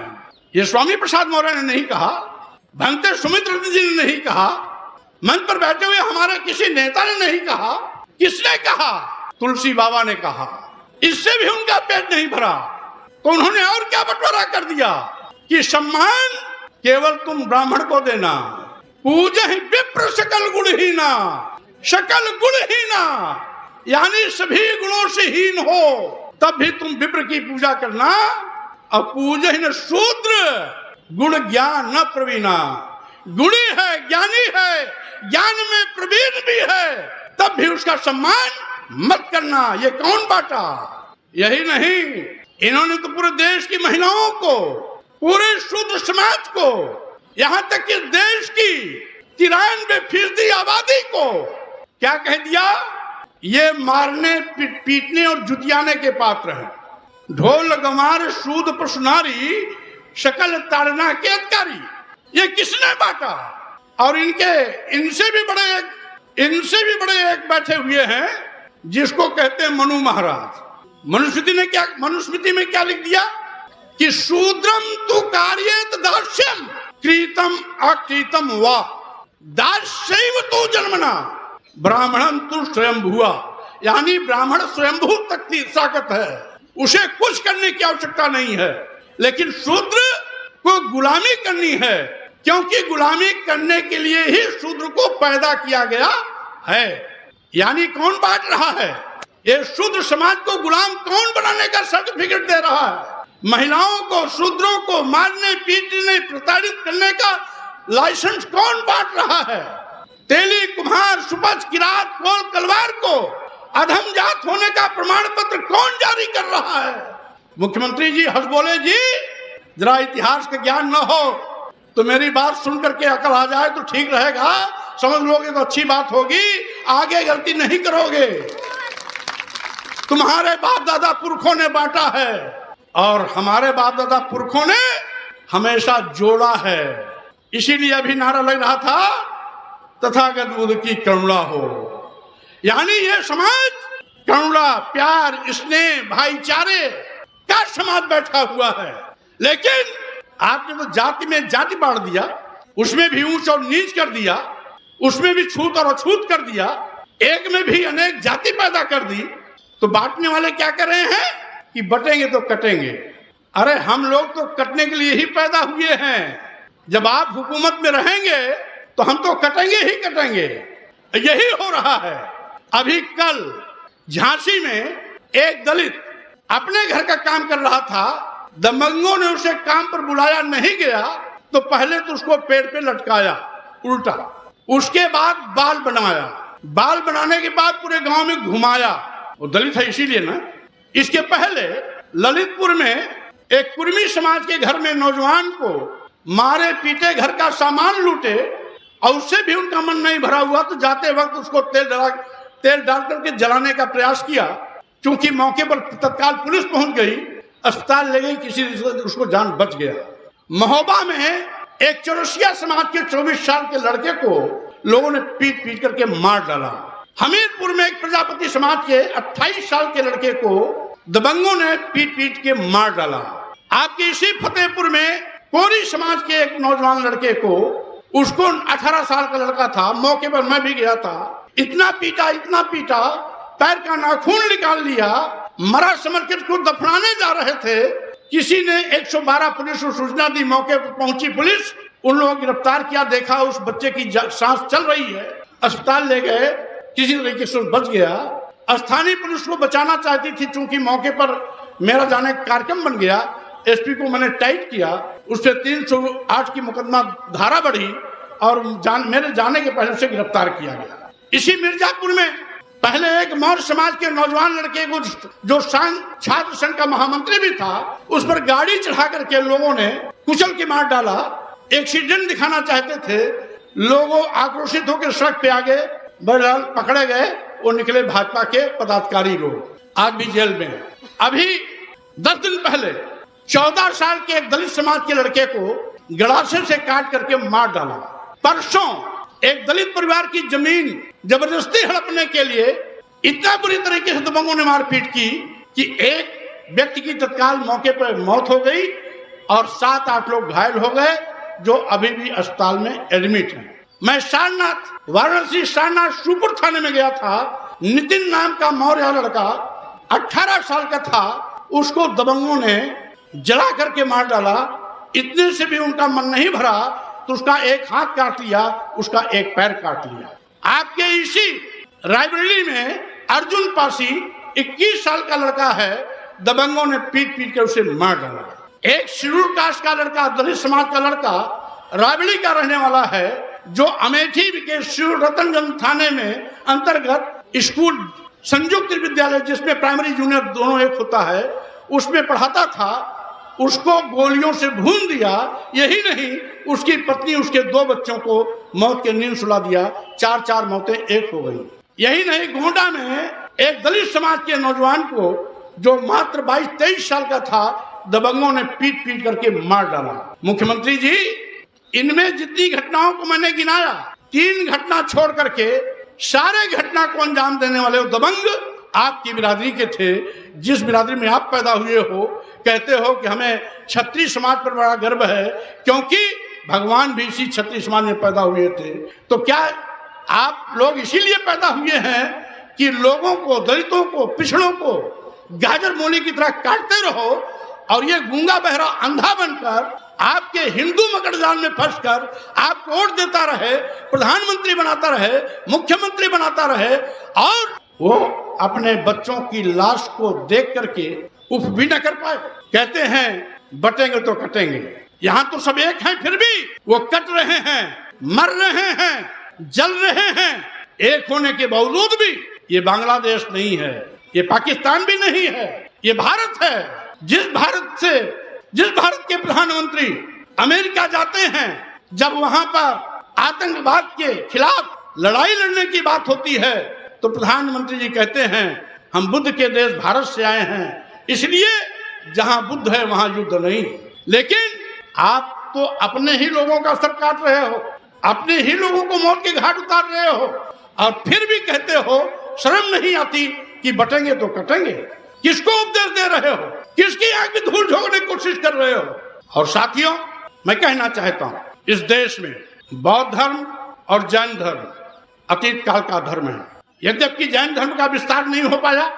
ये स्वामी प्रसाद मौर्य ने नहीं कहा, भंते सुमित्र जी ने नहीं कहा, मंच पर बैठे हुए हमारे किसी नेता ने नहीं कहा। किसने कहा? तुलसी बाबा ने कहा। इससे भी उनका पेट नहीं भरा तो उन्होंने और क्या बंटवारा कर दिया कि सम्मान केवल तुम ब्राह्मण को देना, पूजा ही विप्र सकल गुणहीना, सकल गुणहीना यानी सभी गुणों से हीन हो तब भी तुम विप्र की पूजा करना। और पूजा ही न शूद्र गुण ज्ञान न प्रवीणा। गुणी है, ज्ञानी है, ज्ञान में प्रवीण भी है, तब भी उसका सम्मान मत करना। ये कौन बांटा? यही नहीं, इन्होंने तो पूरे देश की महिलाओं को, पूरे शूद्र समाज को, यहाँ तक कि देश की 93% आबादी को क्या कह दिया? ये मारने, पीटने और जुटियाने के पात्र हैं। ढोल गंवार शूद्र पशुनारी, शकल ताड़ना के अधिकारी, ये किसने बांटा? और इनसे भी बड़े एक बैठे हुए हैं जिसको कहते हैं मनु महाराज। मनुस्मृति में क्या लिख दिया कि शूद्रम तु कार्येत दास्यम कृतम अकृतम वा दास्यैव तु जन्मना ब्राह्मणं तु स्वयंभुवा। यानी ब्राह्मण स्वयंभू तक की ताकत है, उसे कुछ करने की आवश्यकता नहीं है, लेकिन शूद्र को गुलामी करनी है, क्योंकि गुलामी करने के लिए ही शूद्र को पैदा किया गया है। यानी कौन बांट रहा है? ये शूद्र समाज को गुलाम कौन बनाने का सर्टिफिकेट दे रहा है? महिलाओं को, शूद्रों को मारने, पीटने, प्रताड़ित करने का लाइसेंस कौन बांट रहा है? तेली, कुम्हार, सुपच, किरात, कोल, कलवार को अधम जात होने का प्रमाण पत्र कौन जारी कर रहा है? मुख्यमंत्री जी हंस बोले, जी जरा इतिहास का ज्ञान न हो तो मेरी बात सुन करके अकल आ जाए तो ठीक रहेगा, समझ लोगे तो अच्छी बात होगी, आगे गलती नहीं करोगे। तुम्हारे बाप दादा पुरखों ने बांटा है और हमारे बाप दादा पुरखों ने हमेशा जोड़ा है। इसीलिए अभी नारा लग रहा था, तथागत बुद्ध की करुणा हो। यानी ये समाज करुणा, प्यार, स्नेह, भाईचारे का समाज बैठा हुआ है। लेकिन आपने तो जाति में जाति बांट दिया, उसमें भी ऊंच और नीच कर दिया, उसमें भी छूत और अछूत कर दिया, एक में भी अनेक जाति पैदा कर दी। तो बांटने वाले क्या कर रहे हैं कि बटेंगे तो कटेंगे। अरे हम लोग तो कटने के लिए ही पैदा हुए हैं। जब आप हुकूमत में रहेंगे तो हम तो कटेंगे ही कटेंगे। यही हो रहा है। अभी कल झांसी में एक दलित अपने घर का काम कर रहा था, दबंगों ने उसे काम पर बुलाया, नहीं गया तो पहले तो उसको पेड़ पे लटकाया उल्टा, उसके बाद बाल बनाया, बाल बनाने के बाद पूरे गांव में घुमाया। वो दलित है इसीलिए ना। इसके पहले ललितपुर में एक कुर्मी समाज के घर में नौजवान को मारे, पीटे, घर का सामान लूटे और उससे भी उनका मन नहीं भरा हुआ तो जाते वक्त उसको तेल डाल करके जलाने का प्रयास किया। क्योंकि मौके पर तत्काल पुलिस पहुंच गई, अस्पताल ले गई, किसी उसको जान बच गया। महोबा में एक चौरसिया समाज के 24 साल के लड़के को लोगों ने पीट पीट करके मार डाला। हमीरपुर में एक प्रजापति समाज के 28 साल के लड़के को दबंगों ने पीट पीट के मार डाला। आपके इसी फतेहपुर में कोरी समाज के एक नौजवान लड़के को, उसको 18 साल का लड़का था, मौके पर मैं भी गया था, इतना पीटा, पैर का नाखून निकाल लिया, मरा समझ के उसको दफनाने जा रहे थे। किसी ने 112 पुलिस को सूचना दी, मौके पर पहुंची पुलिस, उन लोगों को गिरफ्तार किया, देखा उस बच्चे की सांस चल रही है, अस्पताल ले गए, किसी तरीके से बच गया। स्थानीय पुलिस को बचाना चाहती थी, चूंकि मौके पर मेरा जाने का कार्यक्रम बन गया, एसपी को मैंने टाइट किया, उससे 308 की मुकदमा धारा बढ़ी और मेरे जाने के पहले उसे गिरफ्तार किया गया। इसी मिर्जापुर में पहले एक मौर्य समाज के नौजवान लड़के को, जो छात्र संघ का महामंत्री भी था, उस पर गाड़ी चढ़ा करके लोगों ने कुचल के मार डाला। एक्सीडेंट दिखाना चाहते थे, लोगों आक्रोशित होकर सड़क पे आ गए, बहरहाल पकड़े गए, वो निकले भाजपा के पदाधिकारी लोग, आज भी जेल में। अभी 10 दिन पहले 14 साल के एक दलित समाज के लड़के को गड़ासे से काट करके मार डाला। परसों एक दलित परिवार की जमीन जबरदस्ती हड़पने के लिए इतना बुरी तरीके से दबंगों ने मारपीट की कि एक व्यक्ति की तत्काल मौके पर मौत हो गई और 7-8 लोग घायल हो गए, जो अभी भी अस्पताल में एडमिट हैं। मैं वाराणसी सारनाथ शुपुर थाने में गया था। नितिन नाम का मौर्य लड़का 18 साल का था, उसको दबंगों ने जला करके मार डाला। इतने से भी उनका मन नहीं भरा तो उसका एक हाथ काट लिया, उसका एक पैर काट लिया। आपके इसी रायबरेली में अर्जुन पासी 21 साल का लड़का है, दबंगों ने पीट पीट कर उसे मार डाला। एक शेड्यूल कास्ट का लड़का, दलित समाज का लड़का, रायबरेली का रहने वाला है, जो अमेठी के श्री रतनगंज थाने में अंतर्गत स्कूल संयुक्त विद्यालय, जिसमें प्राइमरी जूनियर दोनों एक होता है, उसमें पढ़ाता था, उसको गोलियों से भून दिया। यही नहीं, उसकी पत्नी, उसके 2 बच्चों को मौत के नींद सुला दिया। 4 मौतें एक हो गई। यही नहीं, गोंडा में एक दलित समाज के नौजवान को, जो मात्र 22-23 साल का था, दबंगों ने पीट पीट करके मार डाला। मुख्यमंत्री जी, इनमें जितनी घटनाओं को मैंने गिनाया, 3 घटना छोड़ करके सारे घटना को अंजाम देने वाले दबंग आपकी बिरादरी के थे, जिस बिरादरी में आप पैदा हुए हो। कहते हो कि हमें क्षत्रिय समाज पर बड़ा गर्व है, क्योंकि भगवान भी इसी क्षत्रिय समाज में पैदा हुए थे। तो क्या आप लोग इसीलिए पैदा हुए हैं कि लोगों को, दलितों को, पिछड़ों को गाजर मूली की तरह काटते रहो, और ये गूंगा बहरा अंधा बनकर आपके हिंदू मकड़जाल में फंसकर आपको वोट देता रहे, प्रधानमंत्री बनाता रहे, मुख्यमंत्री बनाता रहे, और वो अपने बच्चों की लाश को देख करके उफ भी न कर पाए। कहते हैं बटेंगे तो कटेंगे। यहाँ तो सब एक हैं, फिर भी वो कट रहे हैं, मर रहे हैं, जल रहे हैं। एक होने के बावजूद भी ये बांग्लादेश नहीं है, ये पाकिस्तान भी नहीं है, ये भारत है। जिस भारत के प्रधानमंत्री अमेरिका जाते हैं, जब वहां पर आतंकवाद के खिलाफ लड़ाई लड़ने की बात होती है, तो प्रधानमंत्री जी कहते हैं हम बुद्ध के देश भारत से आए हैं, इसलिए जहां बुद्ध है वहां युद्ध नहीं। लेकिन आप तो अपने ही लोगों का सर काट रहे हो, अपने ही लोगों को मौत के घाट उतार रहे हो, और फिर भी कहते हो शर्म नहीं आती कि बटेंगे तो कटेंगे। किसको उपदेश दे रहे हो? किसकी आंख में धूल झोंकने की कोशिश कर रहे हो? और साथियों, मैं कहना चाहता हूं, इस देश में बौद्ध धर्म और जैन धर्म अतीत काल का धर्म है। यद्यपि जैन धर्म का विस्तार नहीं हो पाया,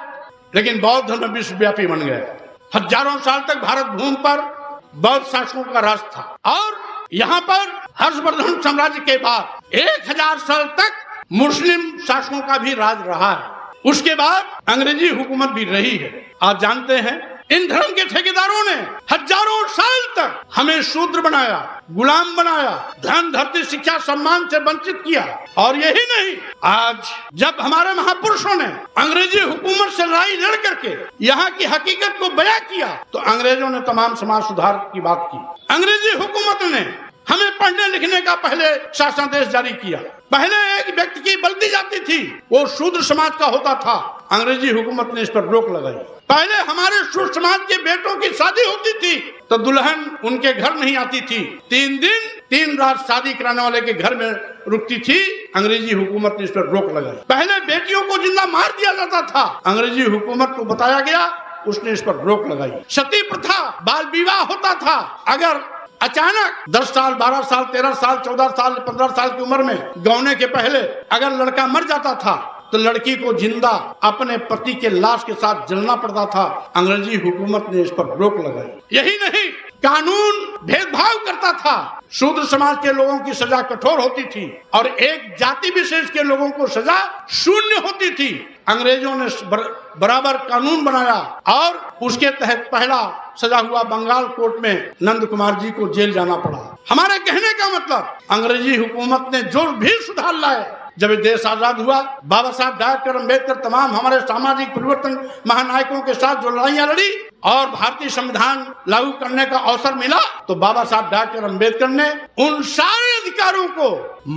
लेकिन बौद्ध धर्म विश्वव्यापी बन गया। हजारों साल तक भारत भूमि पर बौद्ध शासकों का राज था, और यहाँ पर हर्षवर्धन साम्राज्य के बाद 1000 साल तक मुस्लिम शासकों का भी राज रहा है। उसके बाद अंग्रेजी हुकूमत भी रही है। आप जानते हैं, इन धर्म के ठेकेदारों ने हजारों साल तक हमें शूद्र बनाया, गुलाम बनाया, धन, धरती, शिक्षा, सम्मान से वंचित किया। और यही नहीं, आज जब हमारे महापुरुषों ने अंग्रेजी हुकूमत से लड़ाई लड़ करके यहाँ की हकीकत को बयां किया, तो अंग्रेजों ने तमाम समाज सुधार की बात की। अंग्रेजी हुकूमत ने हमें पढ़ने लिखने का पहले शासनादेश जारी किया। पहले एक व्यक्ति की बल्दी जाती थी, वो शूद्र समाज का होता था। अंग्रेजी हुकूमत ने इस पर रोक लगाई। पहले हमारे शूद्र समाज के बेटों की शादी होती थी तो दुल्हन उनके घर नहीं आती थी, 3 दिन 3 रात शादी कराने वाले के घर में रुकती थी। अंग्रेजी हुकूमत ने इस पर रोक लगाई। पहले बेटियों को जिंदा मार दिया जाता था, अंग्रेजी हुकूमत को बताया गया, उसने इस पर रोक लगाई। सती प्रथा, बाल विवाह होता था। अगर अचानक 10 साल, 12 साल, 13 साल, 14 साल, 15 साल की उम्र में गौने के पहले अगर लड़का मर जाता था, तो लड़की को जिंदा अपने पति के लाश के साथ जलना पड़ता था। अंग्रेजी हुकूमत ने इस पर रोक लगाई। यही नहीं, कानून भेदभाव करता था। शूद्र समाज के लोगों की सजा कठोर होती थी, और एक जाति विशेष के लोगों को सजा शून्य होती थी। अंग्रेजों ने बराबर कानून बनाया, और उसके तहत पहला सजा हुआ बंगाल कोर्ट में नंद कुमार जी को जेल जाना पड़ा। हमारे कहने का मतलब, अंग्रेजी हुकूमत ने जो भी सुधार लाए, जब देश आजाद हुआ, बाबा साहब डॉक्टर अम्बेडकर तमाम हमारे सामाजिक परिवर्तन महानायकों के साथ जो लड़ाइयां लड़ी और भारतीय संविधान लागू करने का अवसर मिला, तो बाबा साहब डॉक्टर अम्बेडकर ने उन सारे अधिकारों को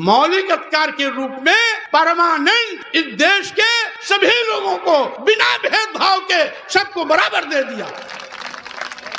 मौलिक अधिकार के रूप में परमानेंट इस देश के सभी लोगों को बिना भेदभाव के सबको बराबर दे दिया।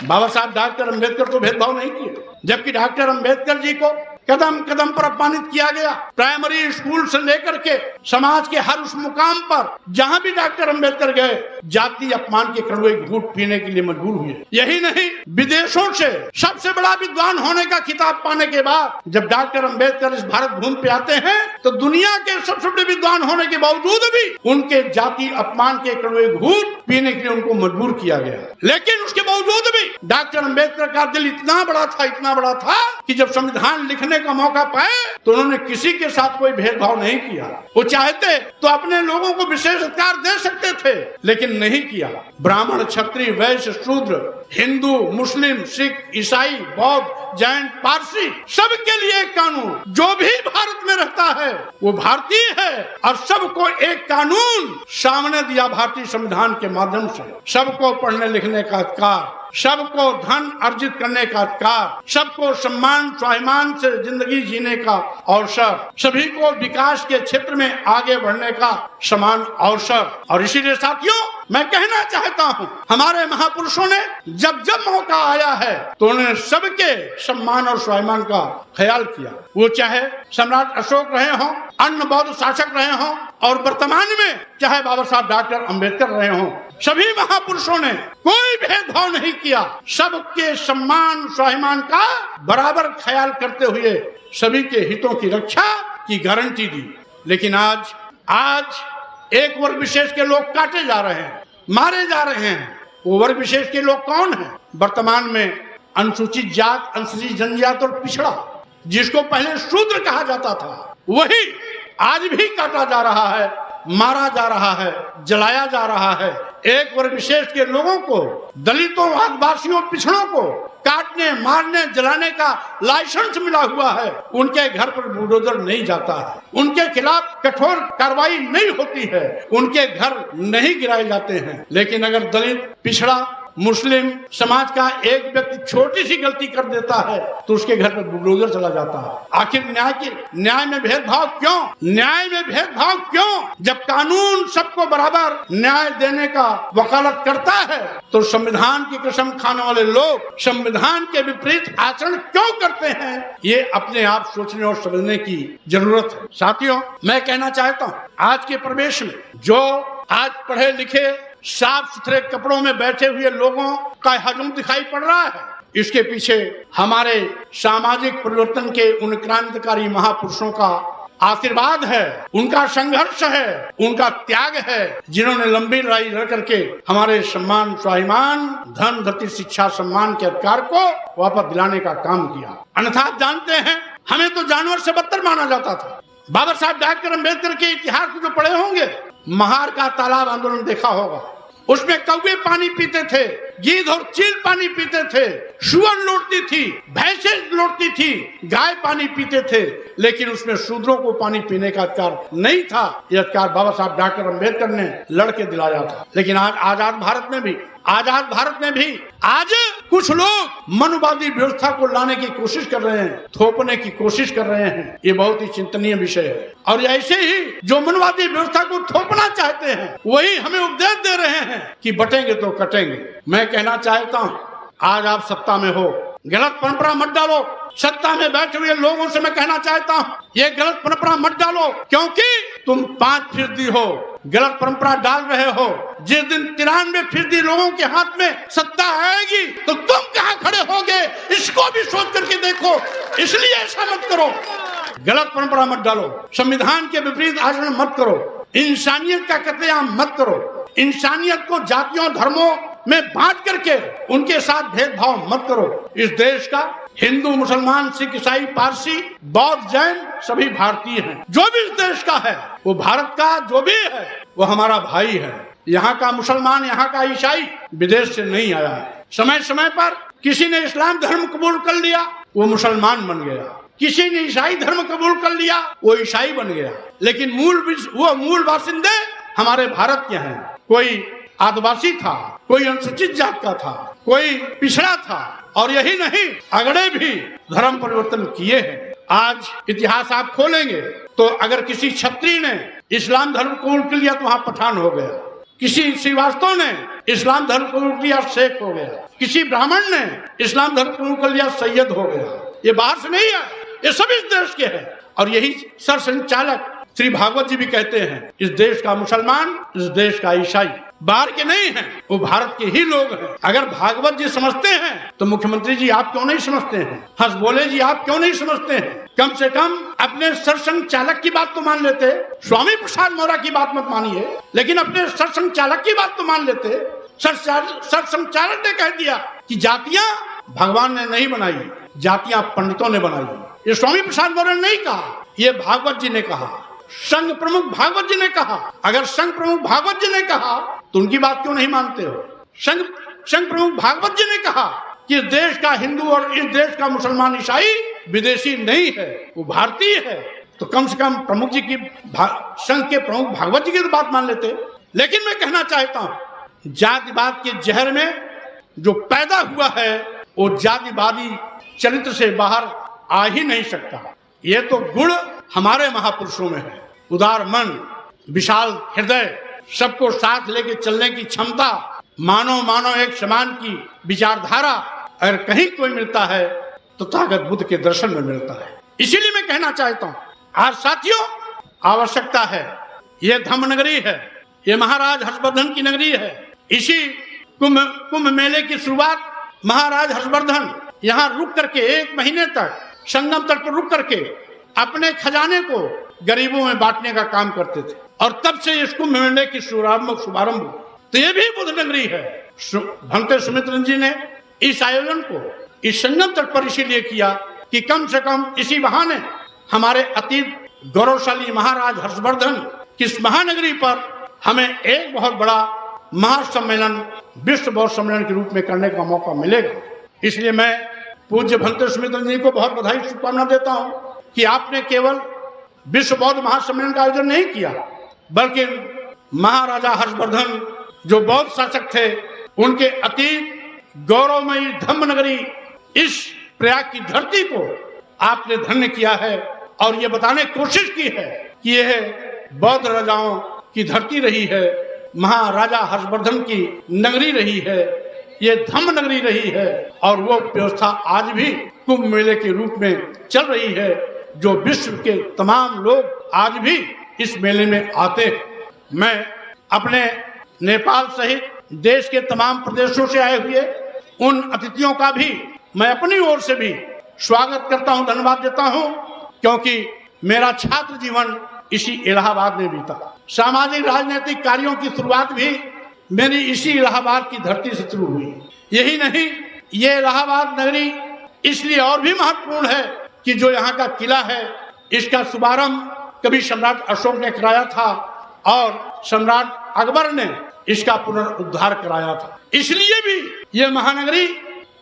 बाबा साहब डॉक्टर अम्बेडकर तो भेदभाव नहीं किए, जबकि डॉक्टर अम्बेडकर जी को कदम कदम पर अपमानित किया गया। प्राइमरी स्कूल से लेकर के समाज के हर उस मुकाम पर जहां भी डॉक्टर अम्बेडकर गए, जाति अपमान के कड़वे घूंट पीने के लिए मजबूर हुए। यही नहीं, विदेशों से सबसे बड़ा विद्वान होने का खिताब पाने के बाद जब डॉक्टर अम्बेडकर इस भारत भूमि पे आते हैं, तो दुनिया के सबसे बड़े विद्वान होने के बावजूद भी उनके जाति अपमान के कड़वे घूंट पीने के लिए उनको मजबूर किया गया। लेकिन उसके बावजूद भी डॉक्टर अम्बेडकर का दिल इतना बड़ा था कि जब संविधान लिखने का मौका पाए तो उन्होंने किसी के साथ कोई भेदभाव नहीं किया। वो चाहते तो अपने लोगों को विशेष अधिकार दे सकते थे, लेकिन नहीं किया। ब्राह्मण, क्षत्रिय, वैश्य, शूद्र हिंदू, मुस्लिम, सिख, ईसाई, बौद्ध, जैन, पारसी, सबके लिए एक कानून। जो भी भारत में रहता है वो भारतीय है और सबको एक कानून सामने दिया भारतीय संविधान के माध्यम से। सबको पढ़ने लिखने का अधिकार, सबको धन अर्जित करने का अधिकार, सबको सम्मान स्वाभिमान से जिंदगी जीने का अवसर, सभी को विकास के क्षेत्र में आगे बढ़ने का समान अवसर। और इसीलिए साथियों, मैं कहना चाहता हूँ, हमारे महापुरुषों ने जब जब मौका आया है तो उन्होंने सबके सम्मान और स्वाभिमान का ख्याल किया। वो चाहे सम्राट अशोक रहे हों, अन्य बौद्ध शासक रहे हों, और वर्तमान में चाहे बाबा साहब डॉक्टर अंबेडकर रहे हों, सभी महापुरुषों ने कोई भेदभाव नहीं किया। सबके सम्मान स्वाभिमान का बराबर ख्याल करते हुए सभी के हितों की रक्षा की गारंटी दी। लेकिन आज एक वर्ग विशेष के लोग काटे जा रहे हैं, मारे जा रहे हैं। वो वर्ग विशेष के लोग कौन हैं? वर्तमान में अनुसूचित जात, अनुसूचित जनजाति और पिछड़ा, जिसको पहले शूद्र कहा जाता था, वही आज भी काटा जा रहा है, मारा जा रहा है, जलाया जा रहा है। एक वर्ग विशेष के लोगों को, दलितों, आदिवासियों, पिछड़ों को काटने, मारने, जलाने का लाइसेंस मिला हुआ है। उनके घर पर बुलडोजर नहीं जाता है, उनके खिलाफ कठोर कार्रवाई नहीं होती है, उनके घर नहीं गिराए जाते हैं। लेकिन अगर दलित, पिछड़ा, मुस्लिम समाज का एक व्यक्ति छोटी सी गलती कर देता है तो उसके घर पर बुलडोजर चला जाता है। आखिर न्याय में भेदभाव क्यों? न्याय में भेदभाव क्यों? जब कानून सबको बराबर न्याय देने का वकालत करता है तो संविधान की कसम खाने वाले लोग संविधान के विपरीत आचरण क्यों करते हैं? ये अपने आप सोचने और समझने की जरूरत है। साथियों, मैं कहना चाहता हूँ, आज के प्रवेश में जो आज पढ़े लिखे साफ सुथरे कपड़ों में बैठे हुए लोगों का हजम दिखाई पड़ रहा है, इसके पीछे हमारे सामाजिक परिवर्तन के उन क्रांतिकारी महापुरुषों का आशीर्वाद है, उनका संघर्ष है, उनका त्याग है, जिन्होंने लंबी लड़ाई लड़ करके हमारे सम्मान स्वाभिमान, धन, धरती, शिक्षा, सम्मान के अधिकार को वापस दिलाने का काम किया। अन्यथा आप जानते हैं, हमें तो जानवर से बदतर माना जाता था। बाबा साहब डॉक्टर अंबेडकर के इतिहास को जो पढ़े होंगे, महार का तालाब आंदोलन देखा होगा, उसमें कौवे पानी पीते थे, गीध और चील पानी पीते थे, सुअर लौटती थी, भैंसें लौटती थी, गाय पानी पीते थे, लेकिन उसमें शूद्रों को पानी पीने का अधिकार नहीं था। यह अधिकार बाबा साहब डॉक्टर अंबेडकर ने लड़के दिलाया था। लेकिन आज आजाद भारत में भी आज कुछ लोग मनुवादी व्यवस्था को लाने की कोशिश कर रहे हैं, थोपने की कोशिश कर रहे हैं। ये बहुत ही चिंतनीय विषय है। और ऐसे ही जो मनुवादी व्यवस्था को थोपना चाहते हैं, वही हमें उपदेश दे रहे हैं कि बटेंगे तो कटेंगे। मैं कहना चाहता हूँ, आज आप सत्ता में हो, गलत परंपरा मत डालो। सत्ता में बैठे हुए लोगों से मैं कहना चाहता हूँ, ये गलत परंपरा मत डालो, क्योंकि तुम 5% हो, गलत परंपरा डाल रहे हो। जिस दिन 93% लोगों के हाथ में सत्ता आएगी तो तुम कहाँ खड़े होगे, इसको भी सोच करके देखो। इसलिए ऐसा मत करो, गलत परंपरा मत डालो, संविधान के विपरीत आचरण मत करो, इंसानियत का कत्लेआम मत करो, इंसानियत को जातियों धर्मों में बांट करके उनके साथ भेदभाव मत करो। इस देश का हिंदू, मुसलमान, सिख, ईसाई, पारसी, बौद्ध, जैन सभी भारतीय हैं। जो भी इस देश का है, वो भारत का जो भी है, वो हमारा भाई है। यहाँ का मुसलमान, यहाँ का ईसाई विदेश से नहीं आया है। समय समय पर किसी ने इस्लाम धर्म कबूल कर लिया, वो मुसलमान बन गया, किसी ने ईसाई धर्म कबूल कर लिया, वो ईसाई बन गया। लेकिन मूल बासिंदे हमारे भारत के हैं। कोई आदिवासी था, कोई अनुसूचित जात का था, कोई पिछड़ा था, और यही नहीं, अगड़े भी धर्म परिवर्तन किए हैं। आज इतिहास आप खोलेंगे तो अगर किसी क्षत्रिय ने इस्लाम धर्म कबूल कर लिया तो वहाँ पठान हो गया, किसी श्रीवास्तव ने इस्लाम धर्म कबूल कर लिया शेख हो गया, किसी ब्राह्मण ने इस्लाम धर्म कबूल कर लिया सैयद हो गया। ये बाहर से नहीं है, ये सब इस देश के हैं। और यही सरसंचालक श्री भागवत जी भी कहते हैं, इस देश का मुसलमान, इस देश का ईसाई बाहर के नहीं हैं, वो भारत के ही लोग हैं। अगर भागवत जी समझते हैं तो मुख्यमंत्री जी आप क्यों नहीं समझते हैं? हंसबोले जी आप क्यों नहीं समझते हैं? कम से कम अपने सरसंघ चालक की बात तो मान लेते। स्वामी प्रसाद मौर्य की बात मत मानिए, लेकिन अपने सरसंघ चालक की बात तो मान लेते। सरसंघ चालक ने कह दिया कि जातियां भगवान ने नहीं बनाई, जातियां पंडितों ने बनाई। ये स्वामी प्रसाद मौर्य ने नहीं कहा, ये भागवत जी ने कहा, संघ प्रमुख भागवत जी ने कहा। अगर संघ प्रमुख भागवत जी ने कहा तो उनकी बात क्यों नहीं मानते हो? संघ संघ प्रमुख भागवत जी ने कहा कि इस देश का हिंदू और इस देश का मुसलमान ईसाई विदेशी नहीं है, वो भारतीय है, तो कम से कम प्रमुख जी की संघ के प्रमुख भागवत जी की तो बात मान लेते। लेकिन मैं कहना चाहता हूं, जातिवाद के जहर में जो पैदा हुआ है वो जातिवादी चरित्र से बाहर आ ही नहीं सकता। ये तो गुण हमारे महापुरुषों में है, उदार मन, विशाल हृदय, सबको साथ लेके चलने की क्षमता, मानव मानव एक समान की विचारधारा अगर कहीं कोई मिलता है तो ताकत बुद्ध के दर्शन में मिलता है। इसीलिए मैं कहना चाहता हूँ, आज साथियों आवश्यकता है, ये धम्म नगरी है, ये महाराज हर्षवर्धन की नगरी है। इसी कुंभ मेले की शुरुआत महाराज हर्षवर्धन यहाँ रुक करके 1 महीने तक संगम तट पर रुक करके अपने खजाने को गरीबों में बांटने का काम करते थे, और तब से इस कुंभ मेले की शुभारंभ। तो ये भी बुद्ध नगरी है। भंते सुमित्रन जी ने इस आयोजन को इस संगम तट पर इसीलिए किया कि कम से कम इसी बहाने हमारे अतीत गौरवशाली महाराज हर्षवर्धन की इस महानगरी पर हमें एक बहुत बड़ा महासम्मेलन, विश्व बौद्ध सम्मेलन के रूप में करने का मौका मिलेगा। इसलिए मैं पूज्य भंते सुमित्रन जी को बहुत बधाई शुभकामना देता हूँ कि आपने केवल विश्व बौद्ध महासम्मेलन का आयोजन नहीं किया, बल्कि महाराजा हर्षवर्धन जो बौद्ध शासक थे, उनके अतीत गौरवमयी धम्म नगरी इस प्रयाग की धरती को आपने धन्य किया है, और ये बताने की कोशिश की है कि यह बौद्ध राजाओं की धरती रही है, महाराजा हर्षवर्धन की नगरी रही है, ये धम्म नगरी रही है, और वो व्यवस्था आज भी कुंभ मेले के रूप में चल रही है, जो विश्व के तमाम लोग आज भी इस मेले में आते हैं। मैं अपने नेपाल सहित देश के तमाम प्रदेशों से आए हुए उन अतिथियों का भी मैं अपनी ओर से भी स्वागत करता हूं, धन्यवाद देता हूं, क्योंकि मेरा छात्र जीवन इसी इलाहाबाद में बीता। सामाजिक राजनीतिक कार्यों की शुरुआत भी मेरी इसी इलाहाबाद की धरती से शुरू हुई। यही नहीं, ये इलाहाबाद नगरी इसलिए और भी महत्वपूर्ण है कि जो यहाँ का किला है, इसका शुभारंभ कभी सम्राट अशोक ने कराया था और सम्राट अकबर ने इसका पुनरुद्धार कराया था। इसलिए भी ये महानगरी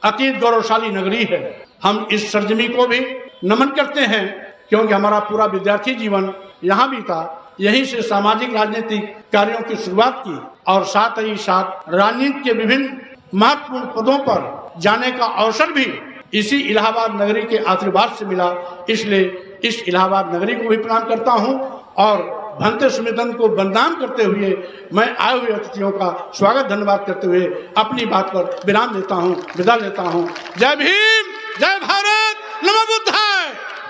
अतीत गौरवशाली नगरी है। हम इस सरजमी को भी नमन करते हैं, क्योंकि हमारा पूरा विद्यार्थी जीवन यहाँ बीता, यहीं से सामाजिक राजनीतिक कार्यों की शुरुआत की, और साथ ही साथ राजनीति के विभिन्न महत्वपूर्ण पदों पर जाने का अवसर भी इसी इलाहाबाद नगरी के आशीर्वाद से मिला। इसलिए इस इलाहाबाद नगरी को भी प्रणाम करता हूँ, और भंते सुमित्रन को वंदन करते हुए मैं आए हुए अतिथियों का स्वागत धन्यवाद करते हुए अपनी बात पर विराम देता हूँ, विदा लेता हूँ। जय भीम, जय भारत, नमो बुद्धाय।